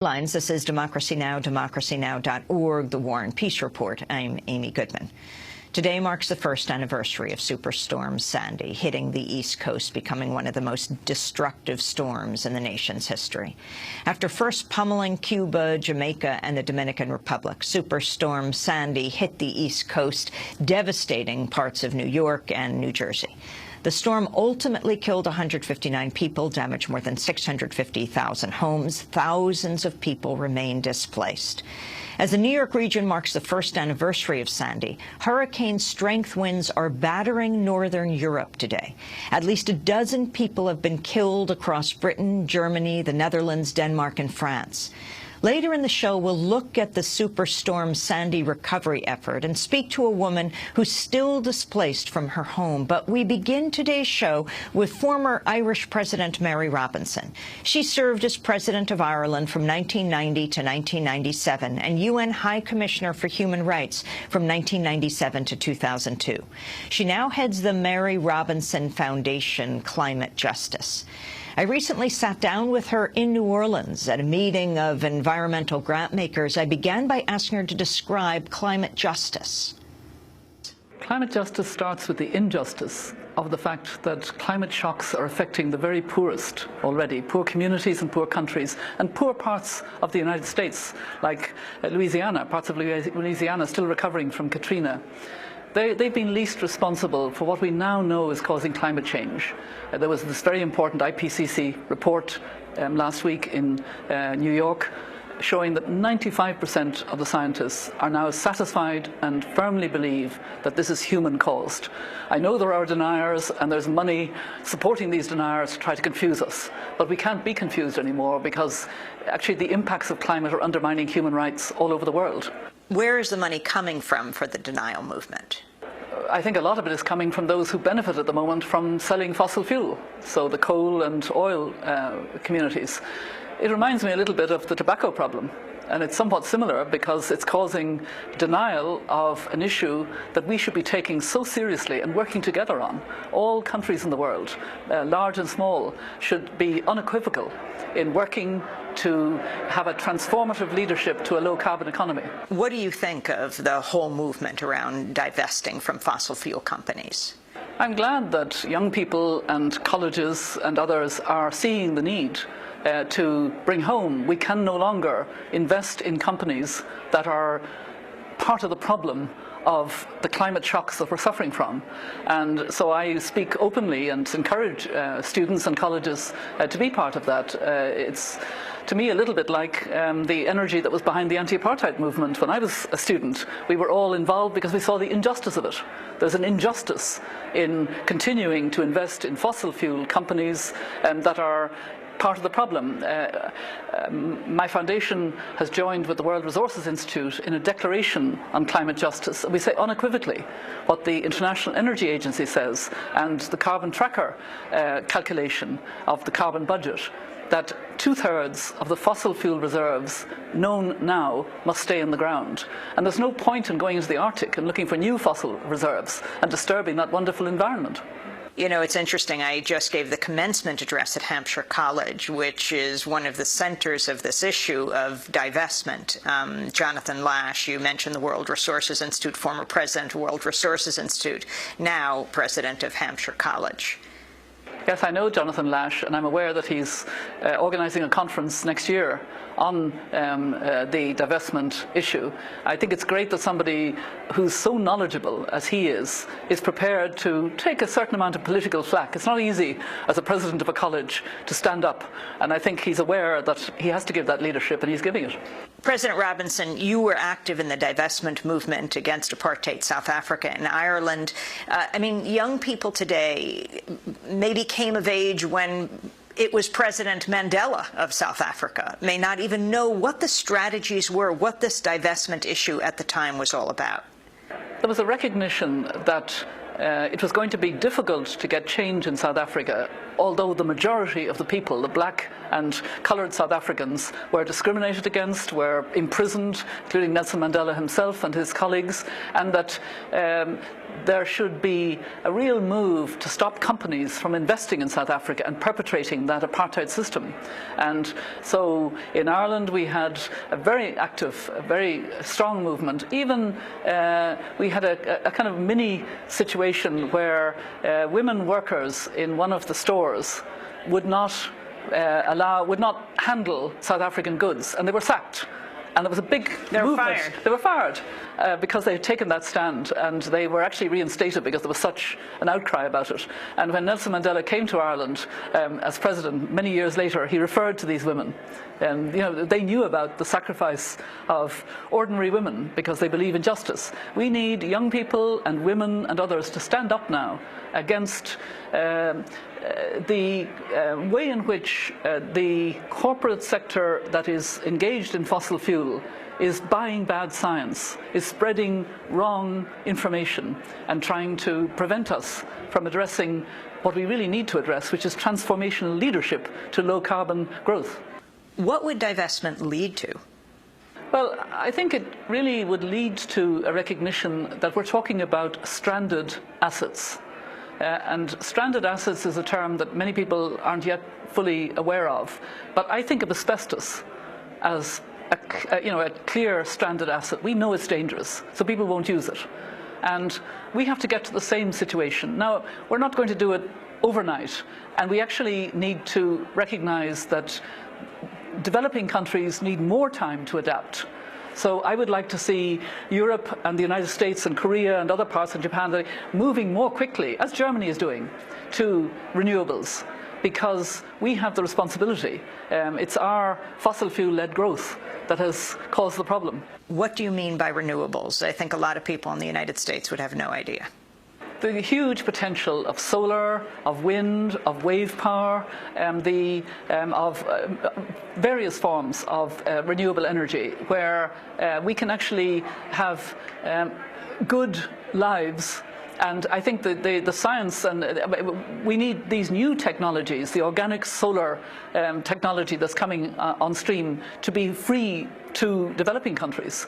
Lines. This is Democracy Now!, democracynow.org, The War and Peace Report. I'm Amy Goodman. Today marks the first anniversary of Superstorm Sandy, hitting the East Coast, becoming one of the most destructive storms in the nation's history. After first pummeling Cuba, Jamaica, and the Dominican Republic, Superstorm Sandy hit the East Coast, devastating parts of New York and New Jersey. The storm ultimately killed 159 people, damaged more than 650,000 homes. Thousands of people remain displaced. As the New York region marks the first anniversary of Sandy, hurricane-strength winds are battering northern Europe today. At least a dozen people have been killed across Britain, Germany, the Netherlands, Denmark, and France. Later in the show, we'll look at the Superstorm Sandy recovery effort and speak to a woman who's still displaced from her home. But we begin today's show with former Irish President Mary Robinson. She served as President of Ireland from 1990 to 1997 and UN High Commissioner for Human Rights from 1997 to 2002. She now heads the Mary Robinson Foundation Climate Justice. I recently sat down with her in New Orleans at a meeting of environmental grant makers. I began by asking her to describe climate justice. Climate justice starts with the injustice of the fact that climate shocks are affecting the very poorest already, poor communities and poor countries, and poor parts of the United States, like Louisiana, parts of Louisiana still recovering from Katrina. They've been least responsible for what we now know is causing climate change. There was this very important IPCC report last week in New York showing that 95% of the scientists are now satisfied and firmly believe that this is human-caused. I know there are deniers and there's money supporting these deniers to try to confuse us, but we can't be confused anymore because actually the impacts of climate are undermining human rights all over the world. Where is the money coming from for the denial movement? I think a lot of it is coming from those who benefit at the moment from selling fossil fuel, so the coal and oil communities. It reminds me a little bit of the tobacco problem, and it's somewhat similar because it's causing denial of an issue that we should be taking so seriously and working together on. All countries in the world, large and small, should be unequivocal in working to have a transformative leadership to a low-carbon economy. What do you think of the whole movement around divesting from fossil fuel companies? I'm glad that young people and colleges and others are seeing the need to bring home. We can no longer invest in companies that are part of the problem of the climate shocks that we're suffering from. And so I speak openly and encourage students and colleges to be part of that. It's, to me, a little bit like the energy that was behind the anti-apartheid movement when I was a student. We were all involved because we saw the injustice of it. There's an injustice in continuing to invest in fossil fuel companies that are part of the problem. My foundation has joined with the World Resources Institute in a declaration on climate justice. We say unequivocally what the International Energy Agency says and the carbon tracker calculation of the carbon budget, that 2/3 of the fossil fuel reserves known now must stay in the ground. And there's no point in going into the Arctic and looking for new fossil reserves and disturbing that wonderful environment. You know, it's interesting. I just gave the commencement address at Hampshire College, which is one of the centers of this issue of divestment. Jonathan Lash, you mentioned the World Resources Institute, former president of World Resources Institute, now president of Hampshire College. Yes, I know Jonathan Lash, and I'm aware that he's organizing a conference next year on the divestment issue. I think it's great that somebody who's so knowledgeable as he is prepared to take a certain amount of political flack. It's not easy as a president of a college to stand up, and I think he's aware that he has to give that leadership, and he's giving it. President Robinson, you were active in the divestment movement against apartheid South Africa and Ireland. I mean, young people today maybe came of age when it was President Mandela of South Africa, may not even know what the strategies were, what this divestment issue at the time was all about. There was a recognition that it was going to be difficult to get change in South Africa although the majority of the people, the black and coloured South Africans, were discriminated against, were imprisoned, including Nelson Mandela himself and his colleagues, and that there should be a real move to stop companies from investing in South Africa and perpetrating that apartheid system. And so in Ireland we had a very active, a very strong movement. Even we had a kind of mini situation where women workers in one of the stores would not handle South African goods, and they were sacked. And there was a big movement. They were fired because they had taken that stand, and they were actually reinstated because there was such an outcry about it. And when Nelson Mandela came to Ireland as president many years later, he referred to these women. And they knew about the sacrifice of ordinary women because they believe in justice. We need young people and women and others to stand up now against the way in which the corporate sector that is engaged in fossil fuel is buying bad science, is spreading wrong information and trying to prevent us from addressing what we really need to address, which is transformational leadership to low carbon growth. What would divestment lead to? Well, I think it really would lead to a recognition that we're talking about stranded assets. And stranded assets is a term that many people aren't yet fully aware of. But I think of asbestos as a clear stranded asset. We know it's dangerous, so people won't use it. And we have to get to the same situation. Now, we're not going to do it overnight, and we actually need to recognize that developing countries need more time to adapt. So I would like to see Europe and the United States and Korea and other parts of Japan moving more quickly, as Germany is doing, to renewables, because we have the responsibility. It's our fossil fuel-led growth that has caused the problem. What do you mean by renewables? I think a lot of people in the United States would have no idea. The huge potential of solar, of wind, of wave power, of various forms of renewable energy, where we can actually have good lives. And I think that the science, and we need these new technologies, the organic solar technology that's coming on stream, to be free to developing countries,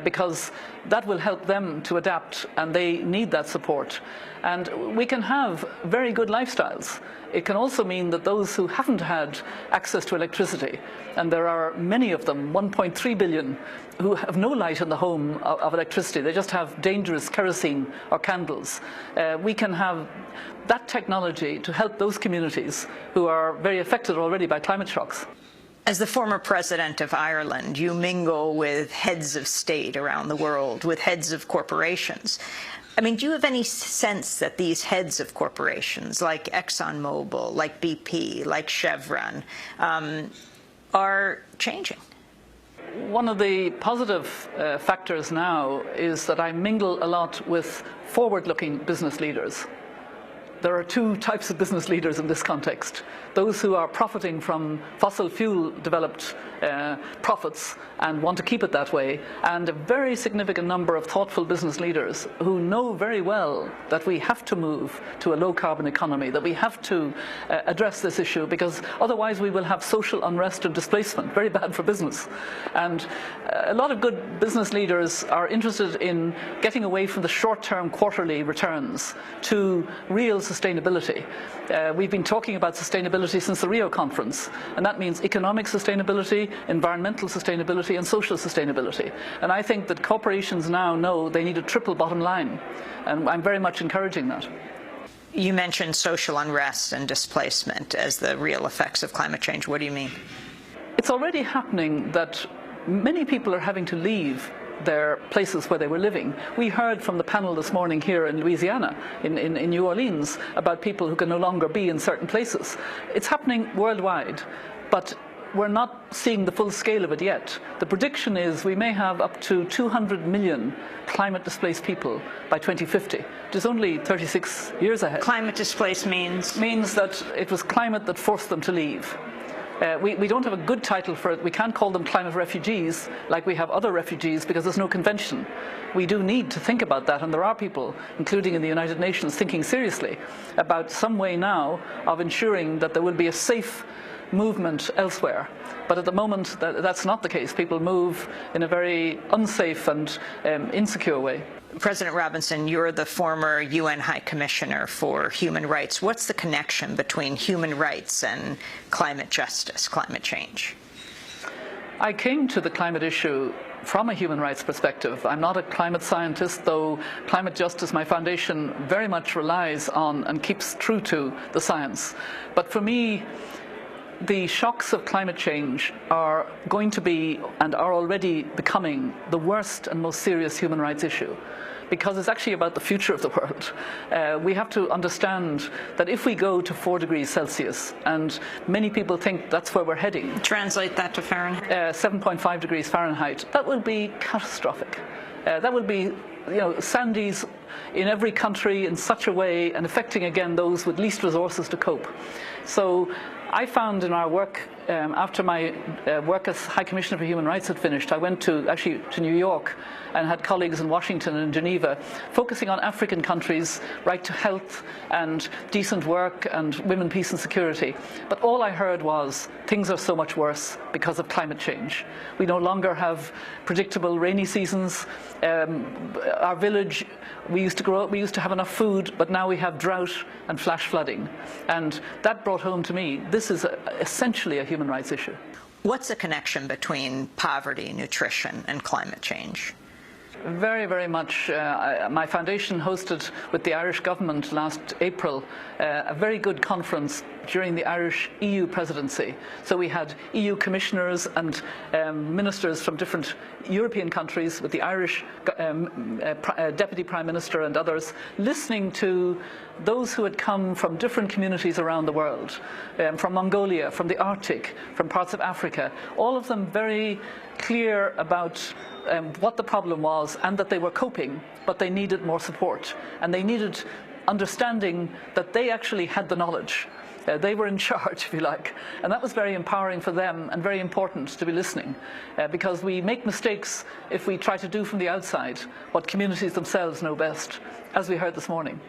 because that will help them to adapt, and they need that support. And we can have very good lifestyles. It can also mean that those who haven't had access to electricity, and there are many of them, 1.3 billion, who have no light in the home of electricity, they just have dangerous kerosene or candles. We can have that technology to help those communities who are very affected already by climate shocks. As the former president of Ireland, you mingle with heads of state around the world, with heads of corporations. I mean, do you have any sense that these heads of corporations, like ExxonMobil, like BP, like Chevron, are changing? One of the positive factors now is that I mingle a lot with forward-looking business leaders. There are two types of business leaders in this context. Those who are profiting from fossil fuel developed profits and want to keep it that way, and a very significant number of thoughtful business leaders who know very well that we have to move to a low carbon economy, that we have to address this issue, because otherwise we will have social unrest and displacement, very bad for business. And a lot of good business leaders are interested in getting away from the short-term quarterly returns to real sustainability. We've been talking about sustainability since the Rio conference, and that means economic sustainability, environmental sustainability and social sustainability. And I think that corporations now know they need a triple bottom line, and I'm very much encouraging that. You mentioned social unrest and displacement as the real effects of climate change. What do you mean? It's already happening that many people are having to leave their places where they were living. We heard from the panel this morning here in Louisiana, in New Orleans, about people who can no longer be in certain places. It's happening worldwide, but we're not seeing the full scale of it yet. The prediction is we may have up to 200 million climate-displaced people by 2050, which is only 36 years ahead. Climate displaced means? Means that it was climate that forced them to leave. We don't have a good title for it. We can't call them climate refugees like we have other refugees because there's no convention. We do need to think about that, and there are people, including in the United Nations, thinking seriously about some way now of ensuring that there will be a safe movement elsewhere. But at the moment, that's not the case. People move in a very unsafe and insecure way. President Robinson, you're the former UN High Commissioner for Human Rights. What's the connection between human rights and climate justice, climate change? I came to the climate issue from a human rights perspective. I'm not a climate scientist, though climate justice, my foundation, very much relies on and keeps true to the science. But for me, the shocks of climate change are going to be, and are already becoming, the worst and most serious human rights issue, because it's actually about the future of the world. We have to understand that if we go to 4 degrees Celsius, and many people think that's where we're heading. Translate that to Fahrenheit. 7.5 degrees Fahrenheit. That will be catastrophic. That will be, Sandys in every country in such a way, and affecting again those with least resources to cope. So I found in our work, after my work as High Commissioner for Human Rights had finished, I went to New York and had colleagues in Washington and Geneva focusing on African countries' right to health and decent work and women, peace and security. But all I heard was things are so much worse because of climate change. We no longer have predictable rainy seasons. Our village, we used to grow up, we used to have enough food, but now we have drought and flash flooding. And that brought home to me, this is essentially a human rights issue. What's the connection between poverty, nutrition, and climate change? Very, very much. My foundation hosted with the Irish government last April a very good conference during the Irish EU presidency. So we had EU commissioners and ministers from different European countries with the Irish Deputy Prime Minister and others, listening to those who had come from different communities around the world, from Mongolia, from the Arctic, from parts of Africa, all of them very clear about what the problem was and that they were coping, but they needed more support. And they needed understanding that they actually had the knowledge. They were in charge, if you like. And that was very empowering for them and very important to be listening, because we make mistakes if we try to do from the outside what communities themselves know best, as we heard this morning.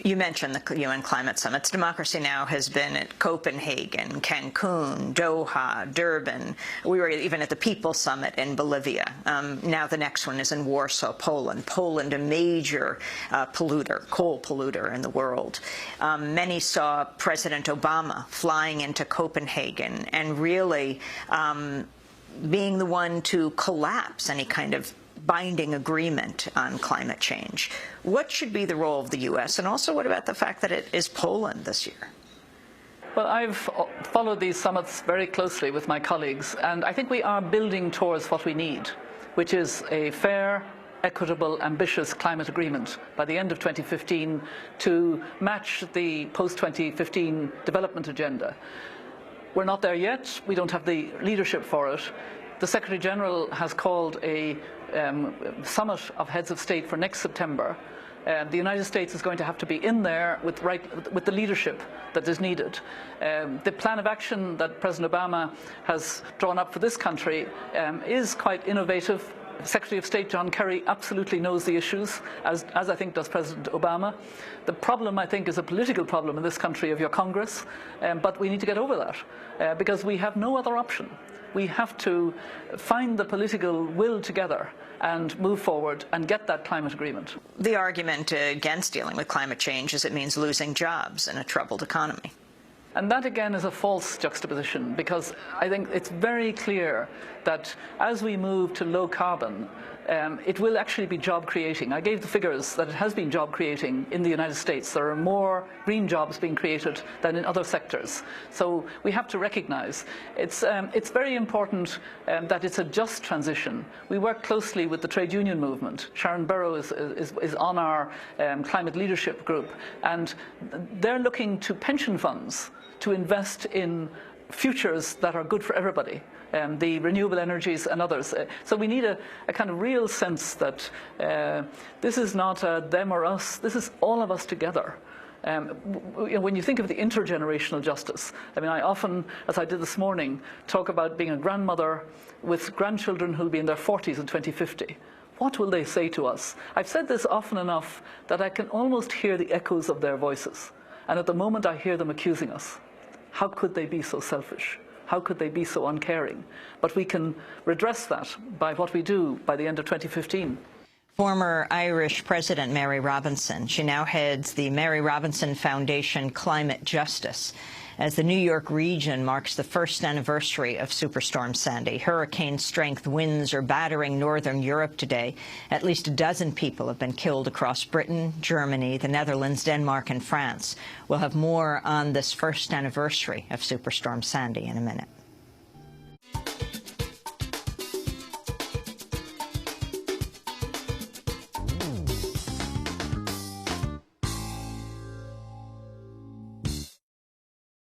You mentioned the UN climate summits. Democracy Now! Has been at Copenhagen, Cancun, Doha, Durban. We were even at the People Summit in Bolivia. Now the next one is in Warsaw, Poland. Poland, a major polluter, coal polluter in the world. Many saw President Obama flying into Copenhagen and really being the one to collapse any kind of binding agreement on climate change. What should be the role of the U.S., and also what about the fact that it is Poland this year? Well, I've followed these summits very closely with my colleagues, and I think we are building towards what we need, which is a fair, equitable, ambitious climate agreement by the end of 2015 to match the post-2015 development agenda. We're not there yet. We don't have the leadership for it. The Secretary-General has called a summit of heads of state for next September. The United States is going to have to be in there with the leadership that is needed. The plan of action that President Obama has drawn up for this country is quite innovative. Secretary of State John Kerry absolutely knows the issues, as I think does President Obama. The problem, I think, is a political problem in this country of your Congress, but we need to get over that because we have no other option. We have to find the political will together and move forward and get that climate agreement. The argument against dealing with climate change is it means losing jobs in a troubled economy. And that, again, is a false juxtaposition, because I think it's very clear that as we move to low carbon, it will actually be job creating. I gave the figures that it has been job creating in the United States. There are more green jobs being created than in other sectors. So we have to recognize it's very important that it's a just transition. We work closely with the trade union movement. Sharon Burrow is on our climate leadership group, and they're looking to pension funds to invest in futures that are good for everybody. The renewable energies and others. So we need a kind of real sense that this is not a them or us, this is all of us together. When you think of the intergenerational justice, I mean, I often, as I did this morning, talk about being a grandmother with grandchildren who'll be in their 40s in 2050. What will they say to us? I've said this often enough that I can almost hear the echoes of their voices. And at the moment I hear them accusing us. How could they be so selfish? How could they be so uncaring? But we can redress that by what we do by the end of 2015. Former Irish President Mary Robinson. She now heads the Mary Robinson Foundation Climate Justice. As the New York region marks the first anniversary of Superstorm Sandy, hurricane-strength winds are battering northern Europe today. At least a dozen people have been killed across Britain, Germany, the Netherlands, Denmark and France. We'll have more on this first anniversary of Superstorm Sandy in a minute.